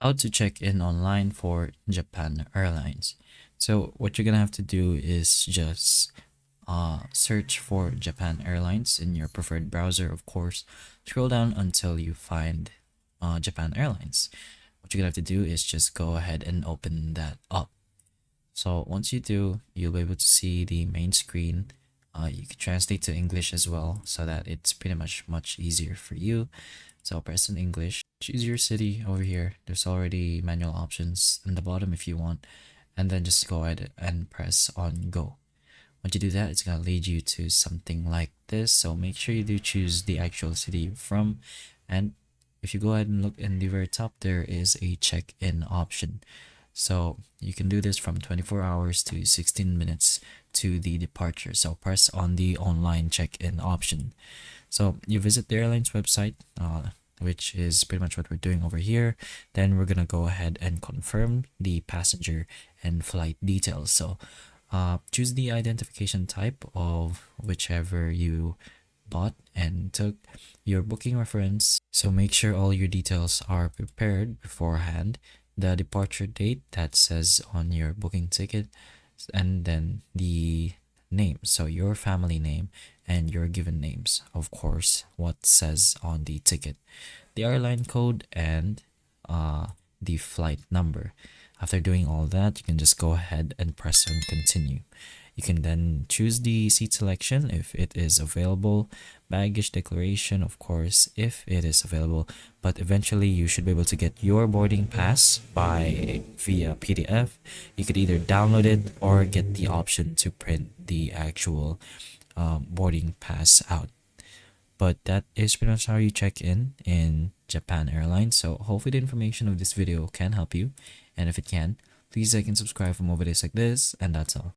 How to check in online for Japan Airlines. So what you're gonna have to do is just search for Japan Airlines in your preferred browser, of course. Scroll down until you find Japan Airlines. What you're gonna have to do is just go ahead and open that up. So once you do, you'll be able to see the main screen. You can translate to English as well so that it's pretty much easier for you. So press in English, choose your city over here. There's already manual options in the bottom if you want, and then just go ahead and press on go. Once you do that, it's gonna lead you to something like this. So make sure you do choose the actual city you're from, and if you go ahead and look in the very top, there is a check-in option. So you can do this from 24 hours to 16 minutes to the departure. So press on the online check-in option. So you visit the airline's website, which is pretty much what we're doing over here. Then we're gonna go ahead and confirm the passenger and flight details. So choose the identification type of whichever you bought and took your booking reference. So make sure all your details are prepared beforehand. The departure date that says on your booking ticket, and then the name, so your family name and your given names, of course, what says on the ticket, the airline code, and the flight number. After doing all that, you can just go ahead and press on continue. You can then choose the seat selection if it is available, baggage declaration, of course, if it is available, but eventually you should be able to get your boarding pass by via PDF. You could either download it or get the option to print the actual boarding pass out. But that is pretty much how you check in Japan Airlines. So hopefully the information of this video can help you, and if it can, please like and subscribe for more videos like this, and that's all.